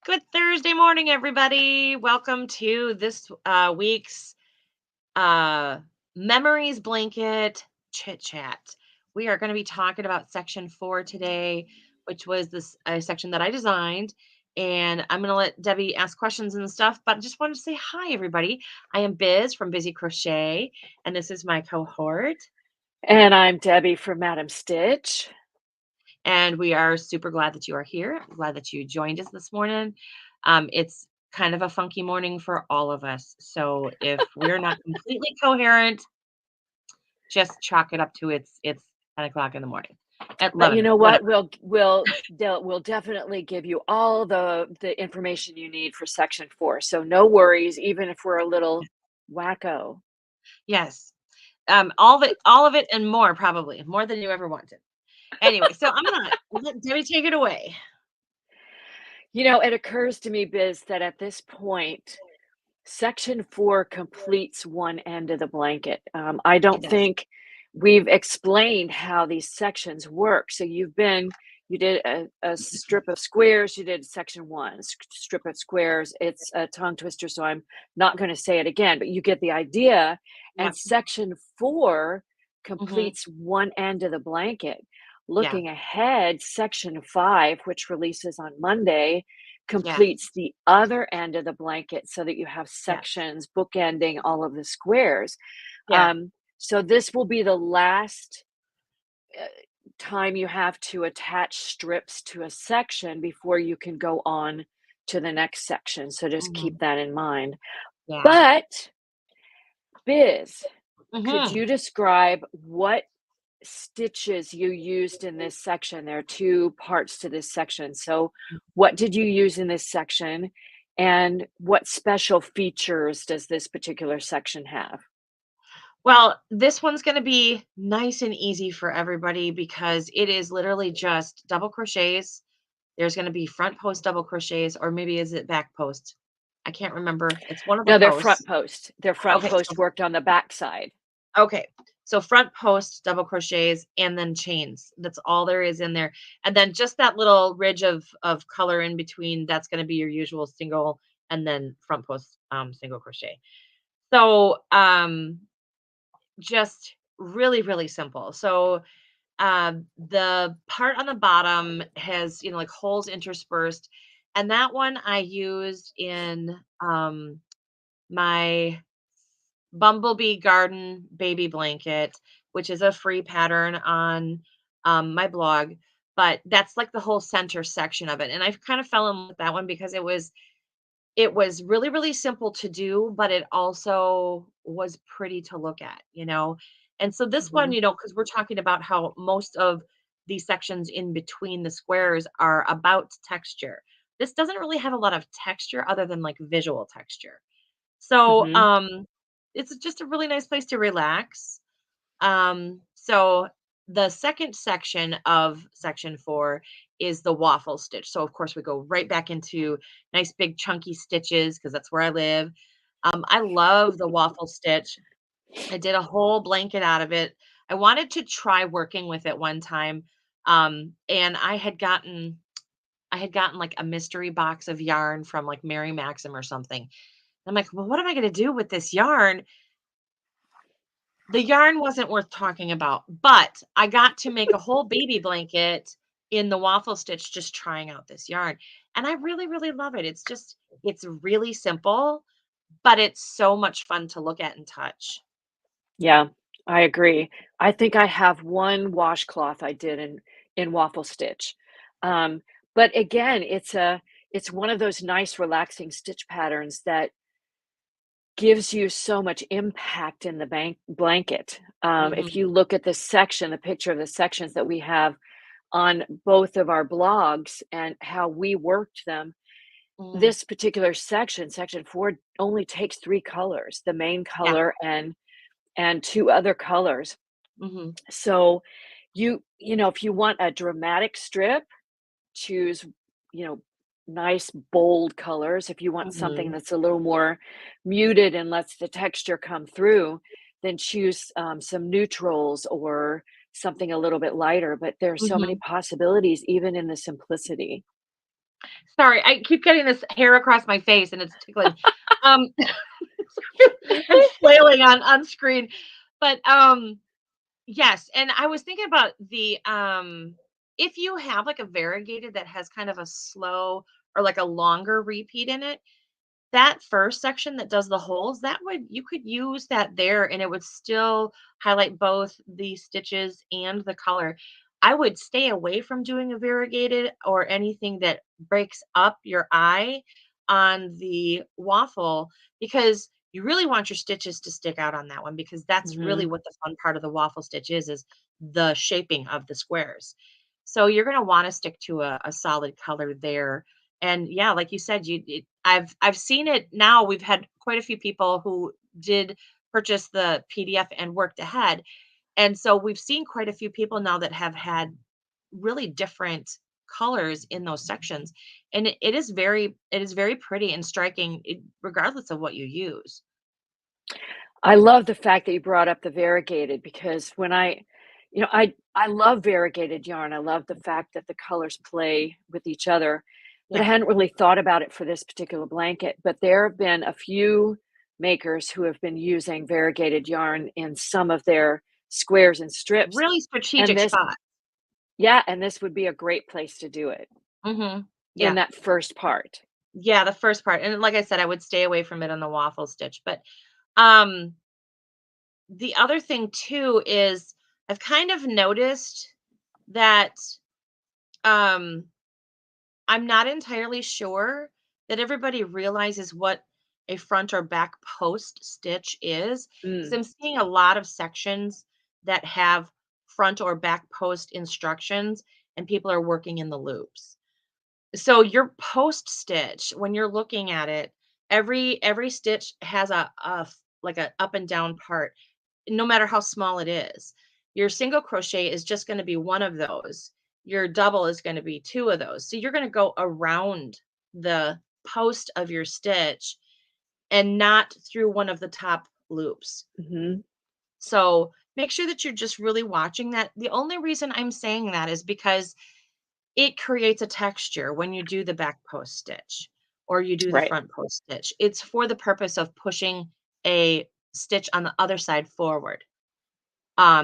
Good Thursday morning, everybody. Welcome to this week's uh, Memories Blanket Chit Chat. We are going to be talking about section 4 today, which was this section that I designed. And I'm going to let Debbie ask questions and stuff, but just wanted to say hi, everybody. I am Biz from Busy Crochet, and this is my cohort. And I'm Debbie from Madam Stitch. And we are super glad that you are here. Glad that you joined us this morning. It's kind of a funky morning for all of us. So if we're not completely coherent, just chalk it up to it's 10 o'clock in the morning. At But you 11, know whatever. what? We'll definitely give you all the information you need for section 4. So no worries, even if we're a little wacko. Yes. All of it and more, probably more than you ever wanted. Anyway, so I'm gonna let Debbie take it away. It occurs to me, Biz, that at this point, section 4 completes one end of the blanket. I It don't does. think we've explained how these sections work. So you did a strip of squares, you did section 1, strip of squares. It's a tongue twister, so I'm not going to say it again, but you get the idea. And Yep. section 4 Hmm. completes one end of the blanket. Yeah. Looking ahead, section 5, which releases on Monday, Yeah. completes the other end of the blanket so that you have Yes. sections bookending all of the squares. Yeah. So this will be the last uh, time you have to attach strips to a section before you can go on to the next section. So just keep Hmm. that in mind. Yeah. But Biz, could Hmm. you describe what stitches you used in this section? There are two parts to this section. So, what did you use in this section? And what special features does this particular section have? Well, this one's going to be nice and easy for everybody because it is literally just double crochets. There's going to be front post double crochets, or maybe is it back post? I can't remember. It's one of the No, they're front posts. post. They're front Okay, post worked on the back side. okay. So front post double crochets and then chains. That's all there is in there. And then just that little ridge of color in between, that's going to be your usual single and then front post single crochet. So just really, really simple. So the part on the bottom has, like holes interspersed. And that one I used in my Bumblebee Garden baby blanket, which is a free pattern on my blog. But that's like the whole center section of it. And I kind of fell in love with that one because it was really, really simple to do, but it also was pretty to look at. And so this one, Mhm. because we're talking about how most of these sections in between the squares are about texture. This doesn't really have a lot of texture other than like visual texture. So Mhm. it's just a really nice place to relax. So the second section of section 4 is the waffle stitch. So of course we go right back into nice big chunky stitches because that's where I live. I love the waffle stitch. I did a whole blanket out of it. I wanted to try working with it one time. And I had gotten like a mystery box of yarn from like Mary Maxim or something. I'm like, well, what am I going to do with this yarn? The yarn wasn't worth talking about, but I got to make a whole baby blanket in the waffle stitch just trying out this yarn. And I really, really love it. It's really simple, but it's so much fun to look at and touch. Yeah, I agree. I think I have one washcloth I did in waffle stitch. Um, but again, it's one of those nice relaxing stitch patterns that gives you so much impact in the blanket. If Mhm. you look at the section, the picture of the sections that we have on both of our blogs and how we worked them, Mhm. this particular section, section 4, only takes 3 colors, the main Yeah. color and 2 other colors. Mhm. So if you want a dramatic strip, choose, you know, nice bold colors. If you want something Mhm. that's a little more muted and lets the texture come through, then choose some neutrals or something a little bit lighter. But there are so many Mhm. possibilities, even in the simplicity. Sorry, I keep getting this hair across my face and it's tickling. Um, I'm flailing on screen, but, yes, and I was thinking about if you have, like, a variegated that has kind of a slow or, like, a longer repeat in it, that first section that does the holes, that would you could use that there and it would still highlight both the stitches and the color. I would stay away from doing a variegated or anything that breaks up your eye on the waffle because you really want your stitches to stick out on that one because that's really Mhm. what the fun part of the waffle stitch is the shaping of the squares. So you're going to want to stick to a solid color there and yeah, like you said, I've seen it now. We've had quite a few people who did purchase the PDF and worked ahead. And so we've seen quite a few people now that have had really different colors in those sections. And it is very pretty and striking regardless of what you use. I love the fact that you brought up the variegated because when I love variegated yarn. I love the fact that the colors play with each other, but I Yeah. hadn't really thought about it for this particular blanket. But there have been a few makers who have been using variegated yarn in some of their squares and strips, Really and strategic this spot. yeah, and this would be a great place to do it in Yeah. that first part. Yeah, the first part. And like I said, I would stay away from it on the waffle stitch. But um the other thing too is I've kind of noticed that um I'm not entirely sure that everybody realizes what a front or back post stitch is because Mm, I'm seeing a lot of sections that have front or back post instructions and people are working in the loops. So your post stitch, when you're looking at it, every stitch has like a up and down part no matter how small it is. Your single crochet is just going to be one of those. Your double is going to be two of those. So you're going to go around the post of your stitch and not through one of the top loops. mhm, So make sure that you're just really watching that. The only reason I'm saying that is because it creates a texture when you do the back post stitch or you do the right. front post stitch. It's for the purpose of pushing a stitch on the other side forward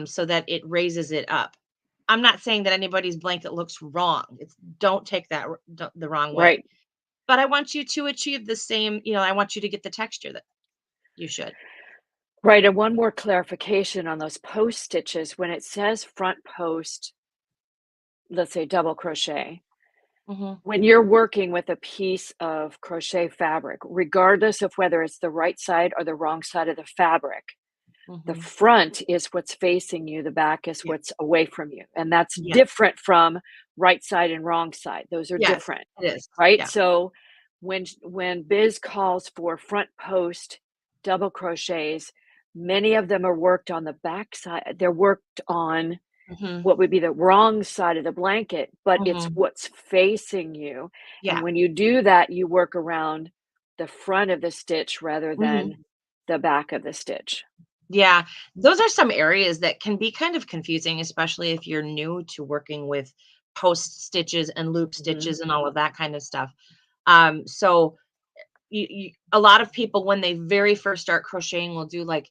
so that it raises it up. I'm not saying that anybody's blanket looks wrong. It's don't take that the wrong way. Right. But I want you to achieve the same, I want you to get the texture that you should. Right, and one more clarification on those post stitches. When it says front post, let's say double crochet, Mhm. when you're working with a piece of crochet fabric, regardless of whether it's the right side or the wrong side of the fabric, the Mhm. front is what's facing you, the back is Yeah. what's away from you. And that's Yes. different from right side and wrong side. Those are Yes, different, it is. right? Yeah. So when Biz calls for front post double crochets, many of them are worked on the back side. They're worked on Mhm. what would be the wrong side of the blanket, but it's Mhm. what's facing you. And Yeah. when you do that, you work around the front of the stitch rather than Mhm. the back of the stitch. Yeah, those are some areas that can be kind of confusing, especially if you're new to working with post stitches and loop Mhm. stitches and all of that kind of stuff. So a lot of people, when they very first start crocheting, will do like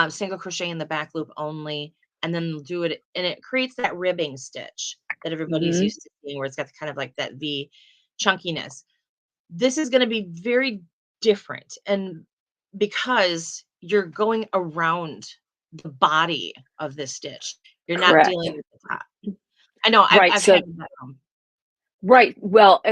single crochet in the back loop only, and then they'll do it, and it creates that ribbing stitch that everybody's Mhm. used to seeing, where it's got kind of like that V chunkiness. This is gonna be very different, and because you're going around the body of this stitch, you're not Correct. dealing with the top. I know, Right, I've so had that, right, well,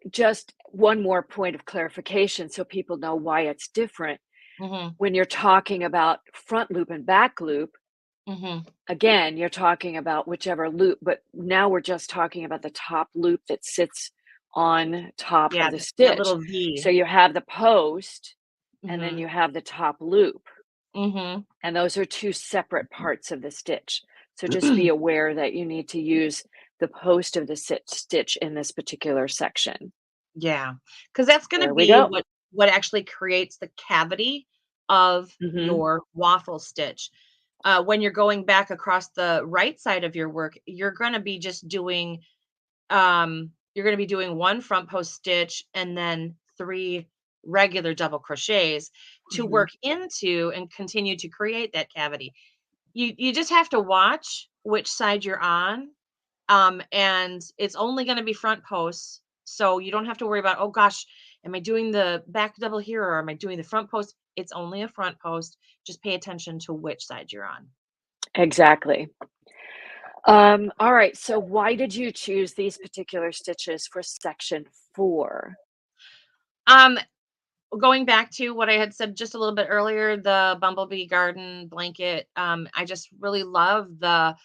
just one more point of clarification so people know why it's different. Mhm, When you're talking about front loop and back loop, mhm. again, you're talking about whichever loop, but now we're just talking about the top loop that sits on top Yeah, of the that stitch. little So V. you have the post and then Mhm, you have the top loop, mhm. and those are 2 separate parts of the stitch. So just be aware that you need to use the post of the stitch in this particular section. Yeah, because that's gonna There we be go. what actually creates the cavity of Mhm. your waffle stitch. When you're going back across the right side of your work, you're gonna be just doing, you're going to be doing one front post stitch and then three regular double crochets to Mhm. work into and continue to create that cavity. You just have to watch which side you're on, and it's only going to be front posts, so you don't have to worry about, oh gosh, am I doing the back double here or am I doing the front post? It's only a front post. Just pay attention to which side you're on. Exactly. All right, so why did you choose these particular stitches for section 4? Um, Going back to what I had said just a little bit earlier, the bumblebee garden blanket, I just really love that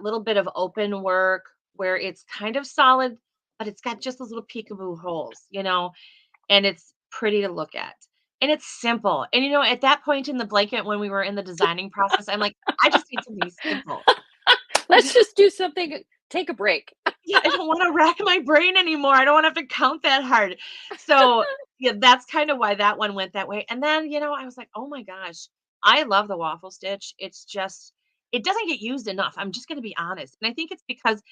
little bit of open work where it's kind of solid, but it's got just those little peekaboo holes, and it's pretty to look at. And it's simple. And at that point in the blanket when we were in the designing process, I'm like, I just need something simple. I Let's just just do something, take a break. Yeah, I don't wanna rack my brain anymore. I don't wanna have to count that hard. So, yeah, that's kinda why that one went that way. And then, I was like, "Oh my gosh, I love the waffle stitch." It's just it doesn't get used enough. I'm just gonna be honest. And I think it's because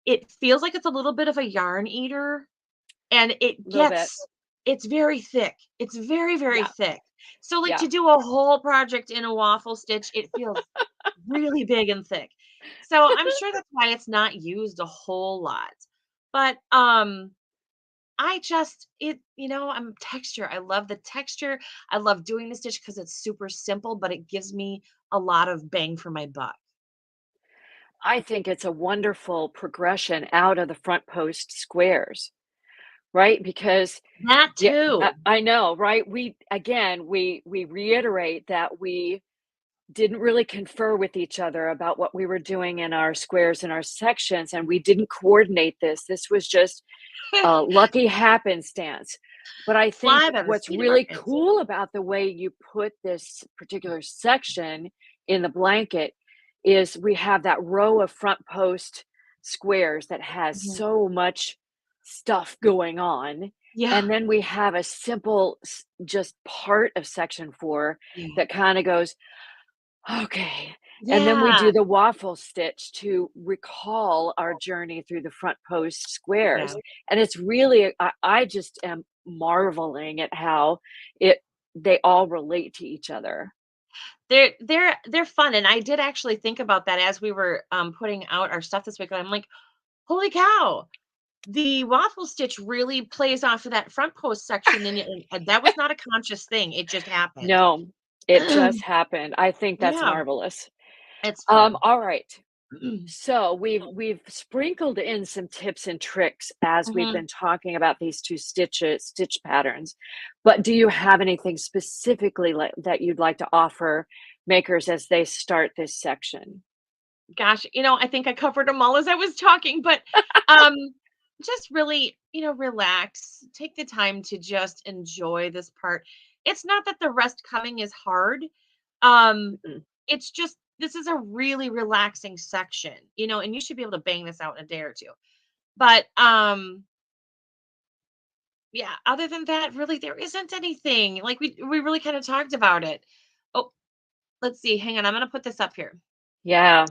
it feels like it's a little bit of a yarn eater, and A little bit. it's very thick. It's very, very Yeah, thick. So, like, yeah. to do a whole project in a waffle stitch, it feels really big and thick. So, I'm sure that's why it's not used a whole lot. But, I just I'm texture. I love the texture. I love doing this dish because it's super simple, but it gives me a lot of bang for my buck. I think it's a wonderful progression out of the front post squares, right? Because That yeah, too. I know, right? We again, we reiterate that we didn't really confer with each other about what we were doing in our squares and our sections, and we didn't coordinate this. This was just a lucky happenstance. But I think Fly by the what's seat of our really pants. cool about the way you put this particular section in the blanket is we have that row of front post squares that has Mhm. so much stuff going on. Yeah. And then we have a simple, just part of section 4 Yeah. that kind of goes, okay. And then we Yeah. do the waffle stitch to recall our journey through the front post Yeah. squares. And it's really, I just am marveling at how it they all relate to each other. They're fun, and I did actually think about that as we were, putting out our stuff this week, and I'm like, "Holy cow, the waffle stitch really plays off of that front post section," and that was not a conscious thing, it just happened. No, it just happened. I think that's Yeah, marvelous. it's fun. All right. So we've sprinkled in some tips and tricks as we've Mhm. been talking about these two stitch patterns. But do you have anything specifically that you'd like to offer makers as they start this section? Gosh, I think I covered them all as I was talking, but, um, just really, relax, take the time to just enjoy this part. It's not that the rest coming is hard, um, Mhm. it's just this is a really relaxing section, and you should be able to bang this out in a day or 2. But, yeah, other than that, really, there isn't anything, like, we really kinda talked about it. Oh, let's see, hang on, I'm gonna put this up here. Yeah.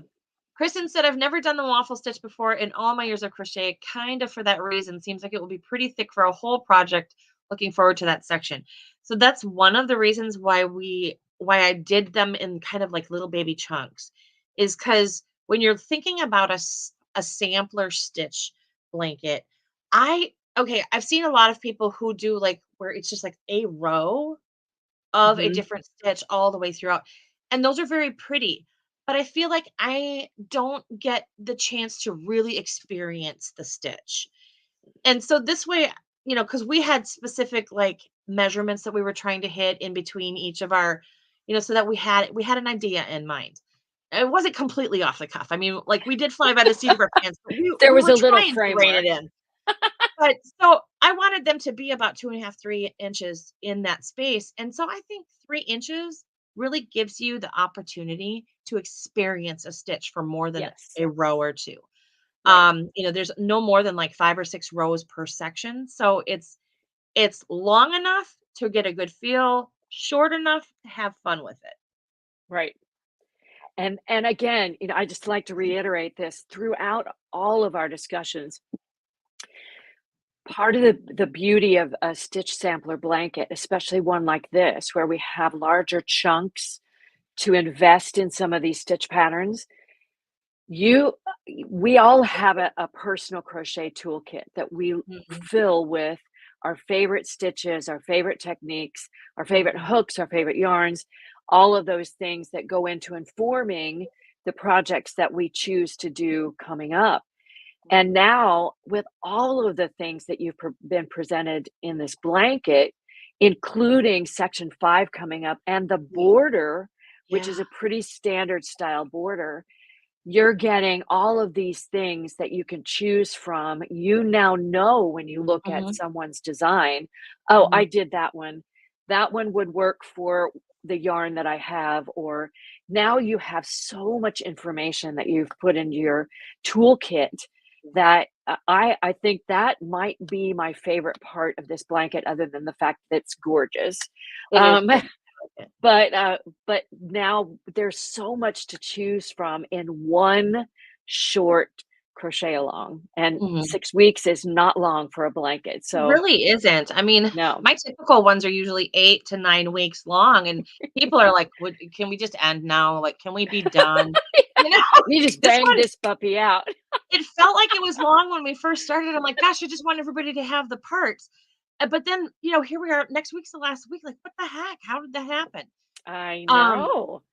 Kristen said, I've never done the waffle stitch before in all my years of crochet, kind of for that reason. Seems like it will be pretty thick for a whole project. Looking forward to that section. So that's one of the reasons why I did them in kind of like little baby chunks, is because when you're thinking about a sampler stitch blanket, I've seen a lot of people who do like where it's just like a row of a Mhm. different stitch all the way throughout, and those are very pretty, but I feel like I don't get the chance to really experience the stitch. And so this way, because we had specific, like, measurements that we were trying to hit in between each of our, so that we had an idea in mind. It wasn't completely off the cuff. I mean, like, we did fly by the seat of our pants, but we There we was were a little trying to rein it framework. in. But so I wanted them to be about 2.5, 3 inches in that space. And so I think 3 inches really gives you the opportunity to experience a stitch for more than Yes. a row or two. Right. There's no more than like 5 or 6 rows per section. So it's long enough to get a good feel, short enough to have fun with it. Right. And again, I just like to reiterate this throughout all of our discussions. part of the beauty of a stitch sampler blanket, especially one like this, where we have larger chunks to invest in some of these stitch patterns, you we all have a personal crochet toolkit that we Mhm, fill with our favorite stitches, our favorite techniques, our favorite mhm, hooks, our favorite yarns, all of those things that go into informing the projects that we choose to do coming up. And mhm. now, with all of the things that you've been presented in this blanket, including section 5 coming up and the Yeah, border, which is yeah. a pretty standard style border, you're getting all of these things that you can choose from. You now know when you look at Mhm, someone's design, oh, I mhm, did that one. That one would work for the yarn that I have. Or now you have so much information that you've put into your toolkit that I think that might be my favorite part of this blanket, other than the fact that it's gorgeous. it is Um, gorgeous. but now there's so much to choose from in one short crochet along, and Mhm. 6 weeks is not long for a blanket, so Really isn't. I mean, no. my typical ones are usually 8 to 9 weeks long, and people are like, "Would can we just end now? Like, can we be done?" You know, You just this banged one, this puppy out. it felt like it was long when we first started. I'm like, "Gosh, I just want everybody to have the parts." But then, here we are, next week's the last week, like, "What the heck? How did that happen?" I Um, know.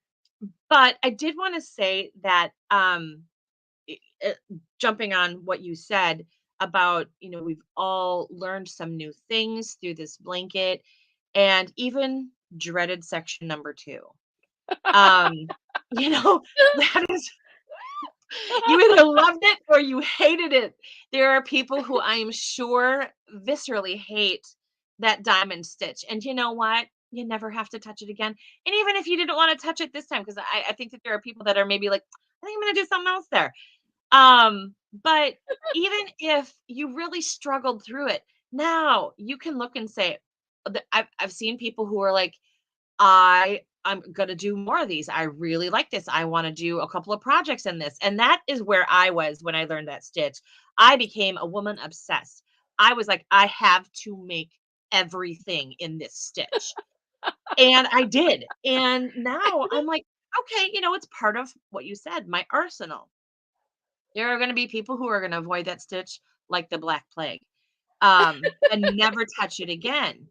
but I did wanna say that, i- uh, jumping on what you said about, we've all learned some new things through this blanket and even dreaded section number 2. Um, that is, you either loved it or you hated it. There are people who I am sure viscerally hate that diamond stitch. And you know what? You never have to touch it again. And even if you didn't want to touch it this time, because I think that there are people that are maybe like, I think I'm going to do something else there. But even if you really struggled through it, now you can look and say, I've seen people who are like, I'm gonna do more of these. I really like this. I want to do a couple of projects in this. And that is where I was when I learned that stitch. I became a woman obsessed. I was like, I have to make everything in this stitch. And I did. And now I'm like, okay, it's part of what you said, my arsenal. There are gonna be people who are gonna avoid that stitch like the black plague, and never touch it again.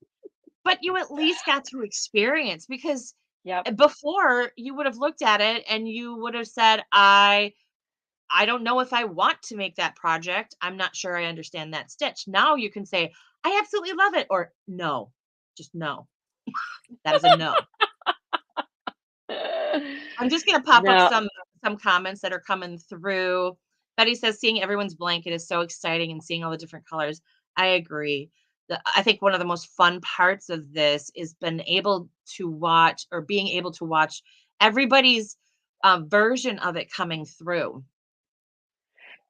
But you at least got to experience because, Yep. before you would have looked at it and you would have said, "I don't know if I want to make that project. I'm not sure I understand that stitch." Now you can say, "I absolutely love it," or "No." Just no. That is a no. I'm just gonna pop up No. some comments that are coming through. Betty says, "Seeing everyone's blanket is so exciting and seeing all the different colors." I agree. I think one of the most fun parts of this is been able to watch or being able to watch everybody's, version of it coming through.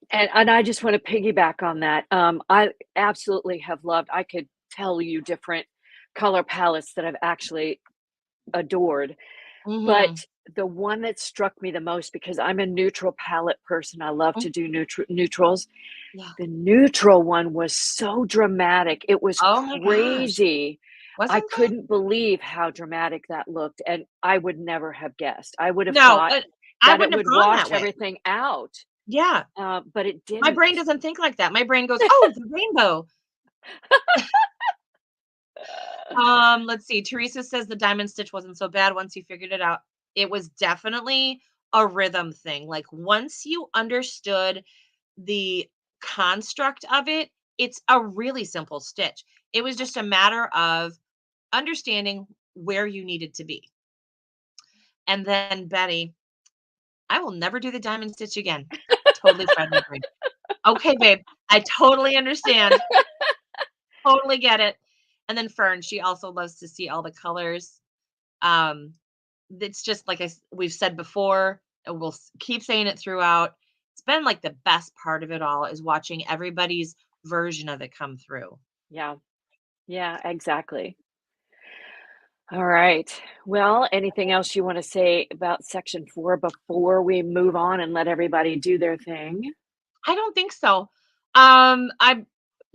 And I just wanna piggyback on that. I absolutely have loved, I could tell you different color palettes that I've actually adored. But Mhm. the one that struck me the most, because I'm a neutral palette person, I love Mm, to do neutrals. yeah. The neutral one was so dramatic, it was Oh my gosh. crazy. I Wasn't it? couldn't believe how dramatic that looked, and I would never have guessed. I would have No, thought I that it wouldn't have would gone that wash way. everything out, Yeah. but it My brain didn't. doesn't think like that. My brain goes, "Oh, the rainbow." Let's see. Teresa says the diamond stitch wasn't so bad once you figured it out. It was definitely a rhythm thing. Like, once you understood the construct of it, it's a really simple stitch. It was just a matter of understanding where you needed to be. And then Betty, I will never do the diamond stitch again. Totally fried my brain. Okay, babe. I totally understand. Totally get it. And then Fern, she also loves to see all the colors. Um, it's just like we've said before, and we'll keep saying it throughout. It's been like the best part of it all is watching everybody's version of it come through. Yeah, yeah, exactly. Alright. Well, anything else you wanna say about section 4 before we move on and let everybody do their thing? I don't think so. I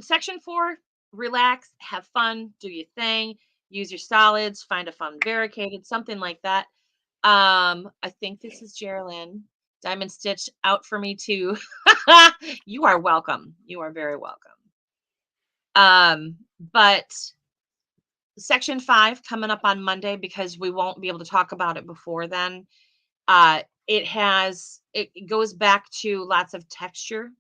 Section 4, relax, have fun, do your thing, use your solids, find a fun variegated, something like that. I think this is Geraldine. Diamond Stitch out for me too. You are welcome. You are very welcome. But section 5 coming up on Monday because we won't be able to talk about it before then. It goes back to lots of texture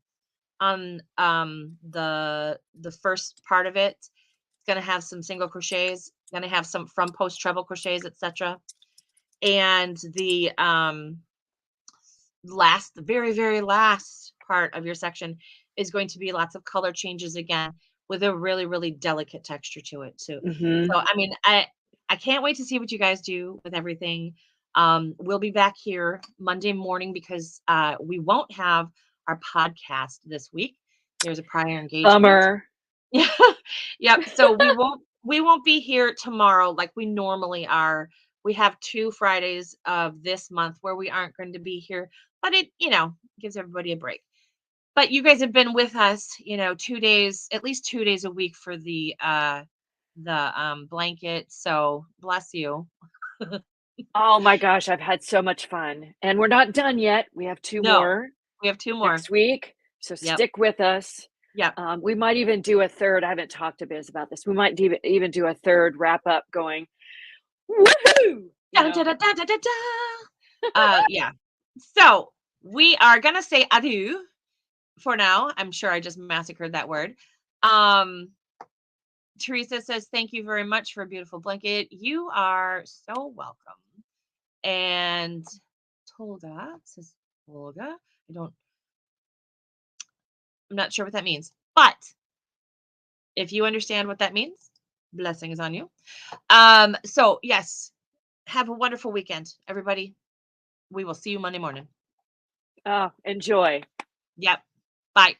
on the first part of it. It's gonna have some single crochets, gonna have some from post treble crochets, etc. And the very, very last part of your section is going to be lots of color changes again with a really, really delicate texture to it too. Mhm. So I mean, I can't wait to see what you guys do with everything. We'll be back here Monday morning because we won't have our podcast this week. There's a prior engagement. Bummer. Yeah. Yep. So we won't be here tomorrow like we normally are. We have 2 Fridays of this month where we aren't going to be here, but it, gives everybody a break. But you guys have been with us, 2 days, at least 2 days a week for the blanket. So bless you. Oh my gosh, I've had so much fun, and we're not done yet. We have 2 No, more we have 2 more. next week, so Yep. stick with us. Yep. We might even do a third. I haven't talked to Biz about this. We might even do a third wrap up going, "Woohoo!" You Dun, da, know? da, da, da, da, da. Yeah. So we are gonna say adieu for now. I'm sure I just massacred that word. Um, Teresa says, thank you very much for a beautiful blanket. You are so welcome. And Tolga says, Olga, I'm not sure what that means, but if you understand what that means, blessing is on you. So yes, have a wonderful weekend, everybody. We will see you Monday morning. Oh, enjoy. Yep. Bye.